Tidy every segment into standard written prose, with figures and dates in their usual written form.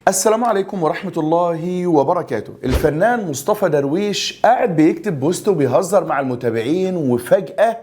السلام عليكم ورحمة الله وبركاته. الفنان مصطفى درويش قاعد بيكتب بوست وبيهزر مع المتابعين، وفجأة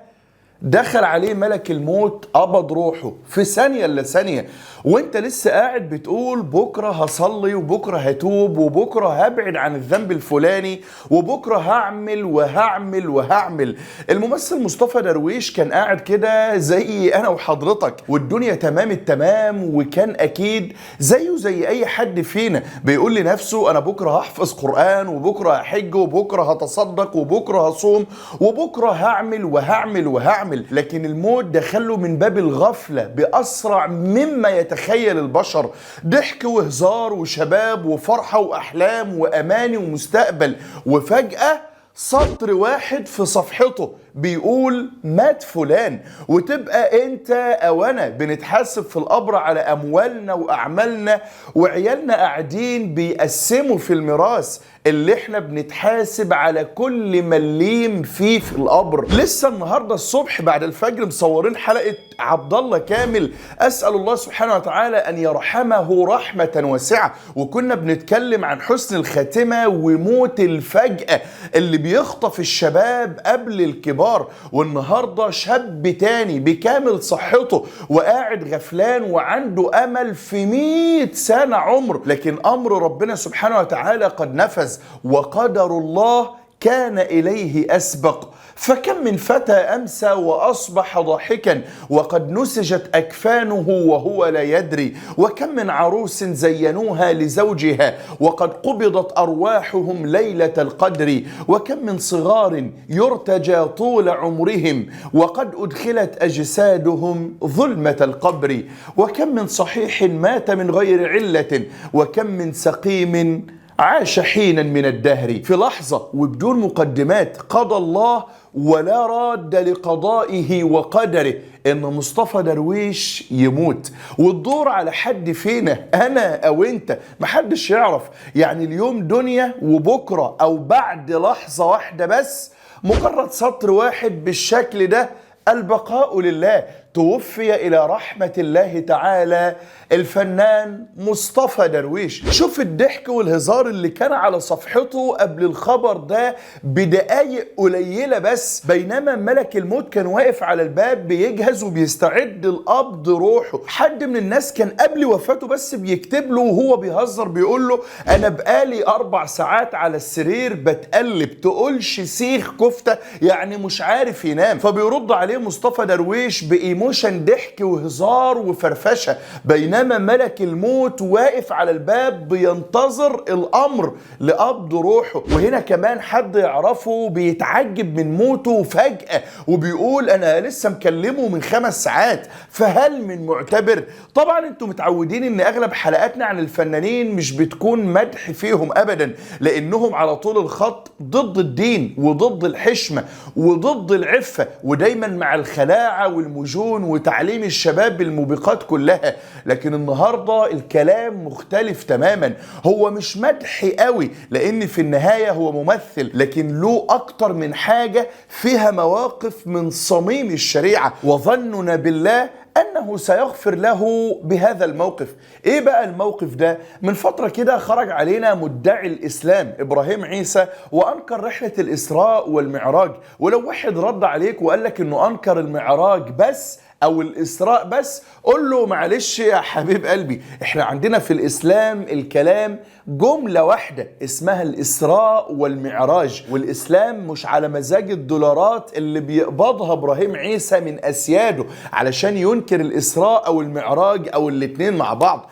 دخل عليه ملك الموت قبض روحه في ثانية إلا ثانية، وانت لسه قاعد بتقول بكرة هصلي وبكرة هتوب وبكرة هبعد عن الذنب الفلاني وبكرة هعمل وهعمل وهعمل. الممثل مصطفى درويش كان قاعد كده زي انا وحضرتك، والدنيا تمام التمام، وكان اكيد زيه زي اي حد فينا بيقول لنفسه انا بكرة هحفظ قرآن وبكرة هحج وبكرة هتصدق وبكرة هصوم وبكرة هعمل وهعمل وهعمل. لكن الموت دخله من باب الغفلة بأسرع مما يتخيل البشر. ضحك وهزار وشباب وفرحة وأحلام وأماني ومستقبل، وفجأة سطر واحد في صفحته بيقول مات فلان، وتبقى انت او انا بنتحاسب في القبر على اموالنا واعمالنا، وعيالنا قاعدين بيقسموا في الميراث اللي احنا بنتحاسب على كل مليم فيه في القبر. لسه النهارده الصبح بعد الفجر مصورين حلقه عبد الله كامل، اسال الله سبحانه وتعالى ان يرحمه رحمه واسعه، وكنا بنتكلم عن حسن الخاتمه وموت الفجأه اللي بيخطف الشباب قبل الكبار. والنهارده شاب تاني بكامل صحته وقاعد غفلان وعنده امل في 100 سنه عمر، لكن امر ربنا سبحانه وتعالى قد نفذ، وقدر الله كان إليه أسبق. فكم من فتى أمسى وأصبح ضاحكا وقد نسجت أكفانه وهو لا يدري، وكم من عروس زينوها لزوجها وقد قبضت أرواحهم ليلة القدر، وكم من صغار يرتجى طول عمرهم وقد أدخلت أجسادهم ظلمة القبر، وكم من صحيح مات من غير علة، وكم من سقيم عاش حينا من الدهر. في لحظة وبدون مقدمات قضى الله ولا راد لقضائه وقدره ان مصطفى درويش يموت، والدور على حد فينا انا او انت، محدش يعرف. يعني اليوم دنيا وبكرة او بعد لحظة واحدة بس، مجرد سطر واحد بالشكل ده، البقاء لله. توفي إلى رحمة الله تعالى الفنان مصطفى درويش. شوف الضحك والهزار اللي كان على صفحته قبل الخبر ده بدقايق قليلة بس، بينما ملك الموت كان واقف على الباب بيجهز وبيستعد لقبض روحه. حد من الناس كان قبل وفاته بس بيكتب له وهو بيهزر بيقول له أنا بقالي 4 ساعات على السرير بتقلب، تقولش سيخ كفتة، يعني مش عارف ينام. فبيرد عليه مصطفى درويش بإيموشن ضحك وهزار وفرفشة، بينما ملك الموت واقف على الباب بينتظر الأمر لقبض روحه. وهنا كمان حد يعرفه بيتعجب من موته فجأة وبيقول أنا لسه مكلمه من 5 ساعات، فهل من معتبر؟ طبعا انتم متعودين ان اغلب حلقاتنا عن الفنانين مش بتكون مدح فيهم ابدا، لانهم على طول الخط ضد الدين وضد الحشمة وضد العفة، ودايما مع الخلاعة والمجون وتعليم الشباب بالموبقات كلها. لكن النهاردة الكلام مختلف تماما، هو مش مدح قوي لان في النهاية هو ممثل، لكن له اكتر من حاجة فيها مواقف من صميم الشريعة، وظننا بالله أنه سيغفر له بهذا الموقف. إيه بقى الموقف ده؟ من فترة كده خرج علينا مدعي الإسلام إبراهيم عيسى وأنكر رحلة الإسراء والمعراج. ولو واحد رد عليك وقال لك أنه أنكر المعراج بس أو الإسراء بس، قل له معلش يا حبيب قلبي، إحنا عندنا في الإسلام الكلام جملة واحدة اسمها الإسراء والمعراج، والإسلام مش على مزاج الدولارات اللي بيقبضها إبراهيم عيسى من أسياده علشان ينكر الإسراء أو المعراج أو الاتنين مع بعض.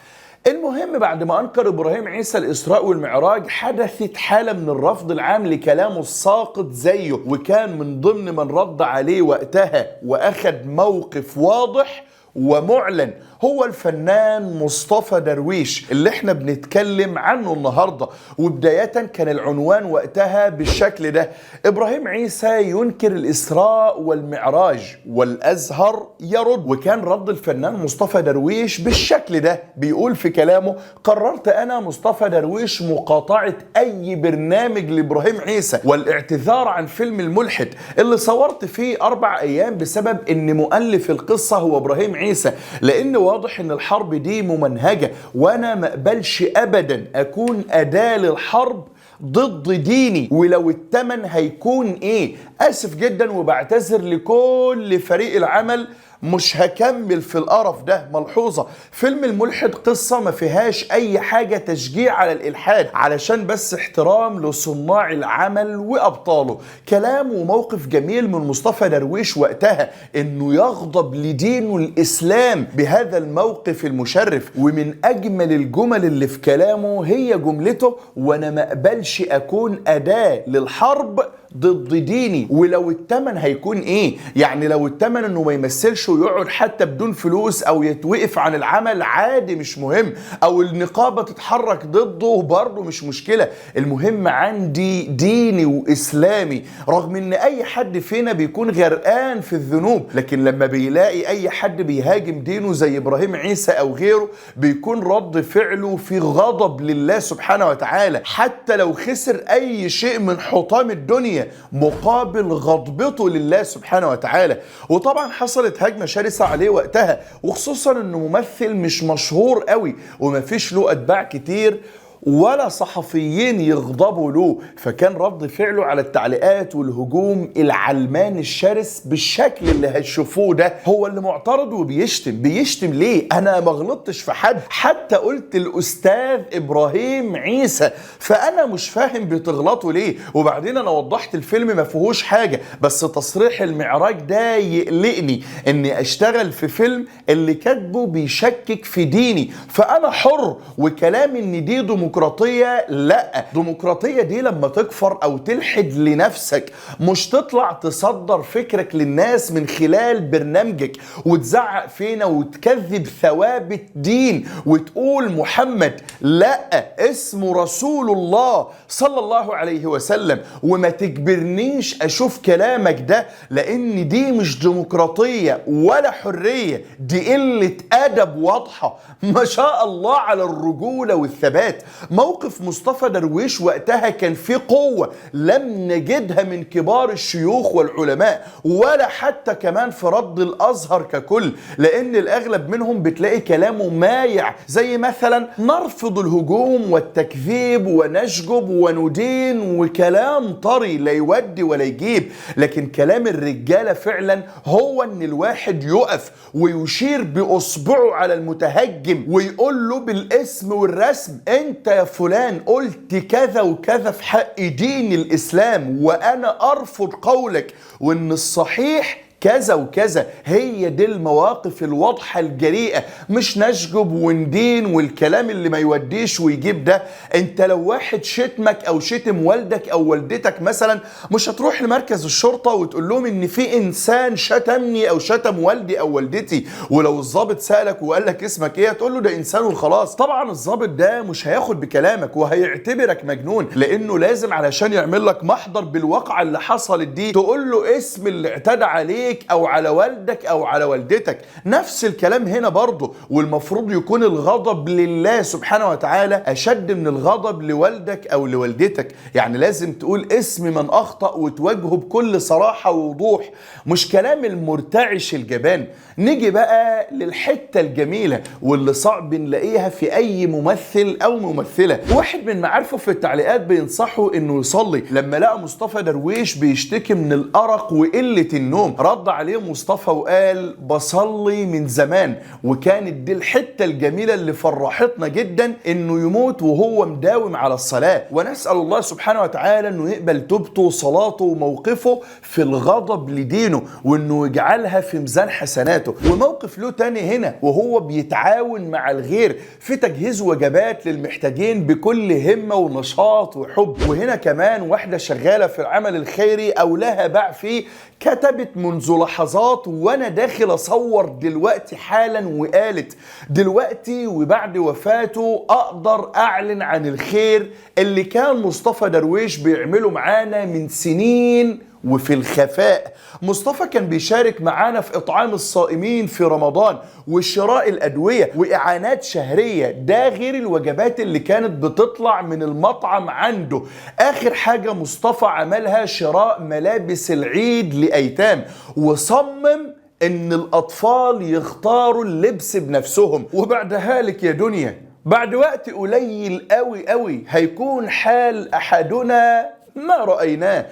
المهم بعد ما أنكر إبراهيم عيسى الإسراء والمعراج، حدثت حالة من الرفض العام لكلامه الساقط زيه، وكان من ضمن من رد عليه وقتها وأخذ موقف واضح ومعلن هو الفنان مصطفى درويش اللي احنا بنتكلم عنه النهاردة. وبداية كان العنوان وقتها بالشكل ده: إبراهيم عيسى ينكر الإسراء والمعراج والأزهر يرد. وكان رد الفنان مصطفى درويش بالشكل ده، بيقول في كلامه: قررت أنا مصطفى درويش مقاطعة أي برنامج لإبراهيم عيسى والاعتذار عن فيلم الملحد اللي صورت فيه 4 أيام بسبب إن مؤلف القصة هو إبراهيم عيسى، لأن واضح ان الحرب دي ممنهجة، وانا ما اقبلش ابدا اكون اداة للحرب ضد ديني ولو التمن هيكون ايه. اسف جدا وبعتذر لكل فريق العمل، مش هكمل في القرف ده. ملحوظة: فيلم الملحد قصة ما فيهاش اي حاجة تشجيع على الالحاد، علشان بس احترام لصناع العمل وابطاله. كلام وموقف جميل من مصطفى درويش وقتها انه يغضب لدينه الاسلام بهذا الموقف المشرف. ومن اجمل الجمل اللي في كلامه هي جملته: وانا ما اقبلش اكون اداة للحرب ضد ديني ولو التمن هيكون ايه. يعني لو التمن انه ما يمثلش ويقعد حتى بدون فلوس او يتوقف عن العمل عادي مش مهم، او النقابة تتحرك ضده برضه مش مشكلة. المهم عندي ديني واسلامي، رغم ان اي حد فينا بيكون غرقان في الذنوب، لكن لما بيلاقي اي حد بيهاجم دينه زي ابراهيم عيسى او غيره بيكون رد فعله في غضب لله سبحانه وتعالى، حتى لو خسر اي شيء من حطام الدنيا مقابل غضبته لله سبحانه وتعالى. وطبعا حصلت هجمة شرسة عليه وقتها، وخصوصا انه ممثل مش مشهور قوي ومفيش له اتباع كتير ولا صحفيين يغضبوا له، فكان رد فعله على التعليقات والهجوم العلماني الشرس بالشكل اللي هتشوفوه ده. هو اللي معترض بيشتم ليه؟ انا ما غلطتش في حد، حتى قلت الاستاذ ابراهيم عيسى، فانا مش فاهم بتغلطوا ليه. وبعدين انا وضحت الفيلم ما فيهوش حاجه، بس تصريح المعراج ده يقلقني اني اشتغل في فيلم اللي كاتبه بيشكك في ديني، فانا حر. وكلام ان دي ديمقراطية، لا، ديمقراطية دي لما تكفر او تلحد لنفسك، مش تطلع تصدر فكرك للناس من خلال برنامجك وتزعق فينا وتكذب ثوابت دين وتقول محمد، لا، اسمه رسول الله صلى الله عليه وسلم. وما تجبرنيش اشوف كلامك ده، لان دي مش ديمقراطية ولا حرية، دي قلة ادب واضحة. ما شاء الله على الرجولة والثبات. موقف مصطفى درويش وقتها كان فيه قوة لم نجدها من كبار الشيوخ والعلماء، ولا حتى كمان في رد الأزهر ككل، لأن الأغلب منهم بتلاقي كلامه مايع، زي مثلا نرفض الهجوم والتكذيب ونشجب وندين، وكلام طري لا يودي ولا يجيب. لكن كلام الرجالة فعلا هو ان الواحد يقف ويشير بأصبعه على المتهجم ويقول له بالاسم والرسم: انت يا فلان قلت كذا وكذا في حق دين الاسلام وانا ارفض قولك، وان الصحيح كذا وكذا. هي دي المواقف الواضحة الجريئة، مش نشجب وندين والكلام اللي ما يوديش ويجيب ده. انت لو واحد شتمك او شتم والدك او والدتك مثلا، مش هتروح لمركز الشرطة وتقول لهم ان في انسان شتمني او شتم والدي او والدتي، ولو الضابط سألك وقال لك اسمك ايه هتقول له ده انسان وخلاص. طبعا الضابط ده مش هياخد بكلامك وهيعتبرك مجنون، لانه لازم علشان يعمل لك محضر بالواقعة اللي حصلت دي تقول له اسم اللي اعتدى عليه او على والدك او على والدتك. نفس الكلام هنا برضه، والمفروض يكون الغضب لله سبحانه وتعالى اشد من الغضب لوالدك او لوالدتك. يعني لازم تقول اسم من اخطأ وتواجهه بكل صراحة ووضوح، مش كلام المرتعش الجبان. نيجي بقى للحتة الجميلة واللي صعب نلاقيها في اي ممثل او ممثلة. واحد من معارفه في التعليقات بينصحه انه يصلي لما لقى مصطفى درويش بيشتكي من الارق وقلة النوم. رد عليه مصطفى وقال: بصلي من زمان. وكانت دي الحتة الجميلة اللي فرحتنا جدا، انه يموت وهو مداوم على الصلاة. ونسأل الله سبحانه وتعالى انه يقبل توبته وصلاته وموقفه في الغضب لدينه، وانه يجعلها في ميزان حسناته. وموقف له تاني هنا وهو بيتعاون مع الغير في تجهيز وجبات للمحتاجين بكل همة ونشاط وحب. وهنا كمان واحدة شغالة في العمل الخيري او لها باع فيه كتبت منذ لحظات وانا داخل اصور دلوقتي حالا، وقالت: دلوقتي وبعد وفاته اقدر اعلن عن الخير اللي كان مصطفى درويش بيعمله معانا من سنين وفي الخفاء. مصطفى كان بيشارك معانا في إطعام الصائمين في رمضان وشراء الأدوية وإعانات شهرية، ده غير الوجبات اللي كانت بتطلع من المطعم عنده. آخر حاجة مصطفى عملها شراء ملابس العيد لأيتام، وصمم ان الاطفال يختاروا اللبس بنفسهم. وبعدها لك يا دنيا بعد وقت قليل قوي قوي هيكون حال احدنا ما رأيناه.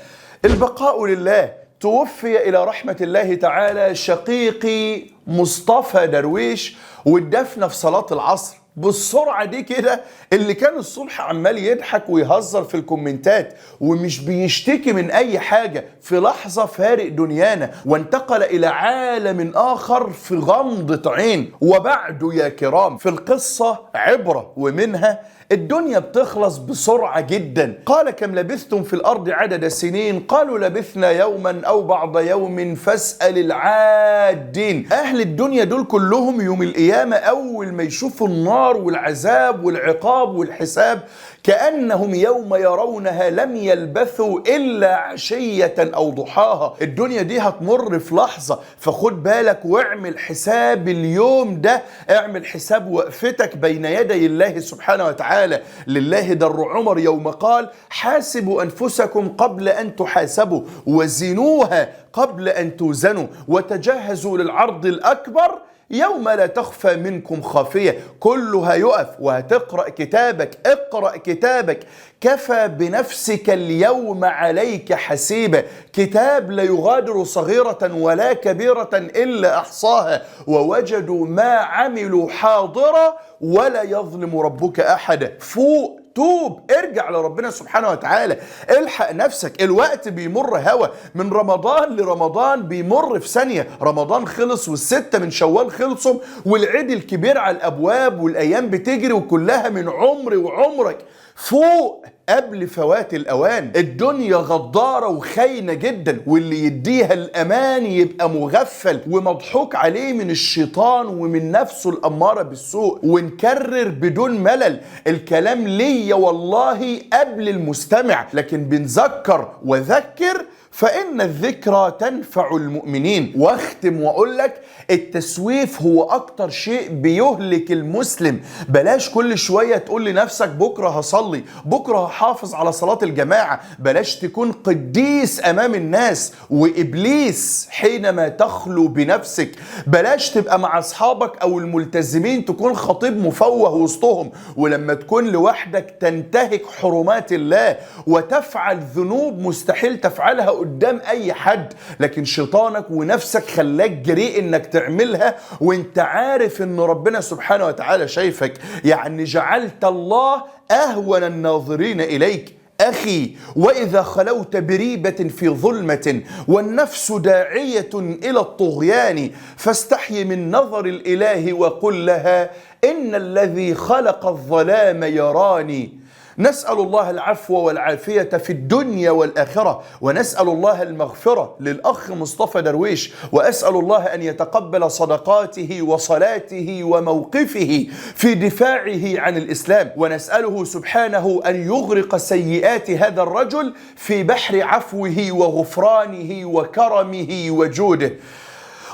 البقاء لله. توفي الى رحمة الله تعالى شقيقي مصطفى درويش، والدفنة في صلاة العصر بالسرعة دي كده. اللي كان الصبح عمال يضحك ويهزر في الكومنتات ومش بيشتكي من اي حاجة، في لحظة فارق دنيانا وانتقل الى عالم اخر في غمضة عين. وبعد يا كرام في القصة عبرة، ومنها الدنيا بتخلص بسرعة جدا. قال كم لبثتم في الأرض عدد السنين؟ قالوا لبثنا يوما أو بعض يوم فاسأل العادين. أهل الدنيا دول كلهم يوم القيامة أول ما يشوفوا النار والعذاب والعقاب والحساب كأنهم يوم يرونها لم يلبثوا إلا عشية أو ضحاها. الدنيا دي هتمر في لحظة، فخد بالك واعمل حساب اليوم ده، اعمل حساب وقفتك بين يدي الله سبحانه وتعالى. لله در عمر يوم قال حاسبوا أنفسكم قبل أن تحاسبوا وزنوها قبل أن توزنوا وتجهزوا للعرض الأكبر يوم لا تخفى منكم خافية. كله هيقف وهتقرأ كتابك. اقرأ كتابك، كفى بنفسك اليوم عليك حسيبا. كتاب لا يغادر صغيرة ولا كبيرة إلا أحصاها ووجدوا ما عملوا حاضرا ولا يظلم ربك أحدا. فوق، توب، ارجع لربنا سبحانه وتعالى، الحق نفسك. الوقت بيمر هوا، من رمضان لرمضان بيمر في ثانية. رمضان خلص والستة من شوال خلصوا والعيد الكبير على الأبواب والأيام بتجري وكلها من عمري وعمرك. فوق قبل فوات الأوان. الدنيا غدارة وخاينة جدا، واللي يديها الأمان يبقى مغفل ومضحوك عليه من الشيطان ومن نفسه الأمارة بالسوء. ونكرر بدون ملل الكلام ليا والله قبل المستمع، لكن بنذكر وذكر فإن الذكرى تنفع المؤمنين. واختم وأقول لك التسويف هو أكتر شيء بيهلك المسلم. بلاش كل شوية تقول لنفسك بكرة هصلي، بكرة هحافظ على صلاة الجماعة. بلاش تكون قديس أمام الناس وإبليس حينما تخلو بنفسك. بلاش تبقى مع أصحابك أو الملتزمين تكون خطيب مفوه وسطهم، ولما تكون لوحدك تنتهك حرمات الله وتفعل ذنوب مستحيل تفعلها قدام اي حد، لكن شيطانك ونفسك خلاك جريء انك تعملها وانت عارف ان ربنا سبحانه وتعالى شايفك. يعني جعلت الله اهون الناظرين اليك. أخي، وإذا خلوت بريبة في ظلمة والنفس داعية إلى الطغيان فاستحي من نظر الإله وقل لها إن الذي خلق الظلام يراني. نسأل الله العفو والعافية في الدنيا والآخرة، ونسأل الله المغفرة للأخ مصطفى درويش، وأسأل الله أن يتقبل صدقاته وصلاته وموقفه في دفاعه عن الإسلام، ونسأله سبحانه أن يغرق سيئات هذا الرجل في بحر عفوه وغفرانه وكرمه وجوده.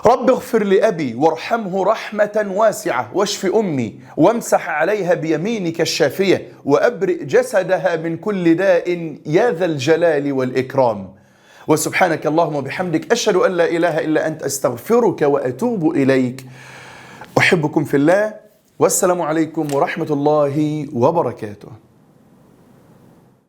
رب اغفر لأبي وارحمه رحمة واسعة، واشف أمي وامسح عليها بيمينك الشافية، وأبرئ جسدها من كل داء يا ذا الجلال والإكرام. وسبحانك اللهم وبحمدك أشهد أن لا إله إلا أنت أستغفرك وأتوب إليك. أحبكم في الله، والسلام عليكم ورحمة الله وبركاته.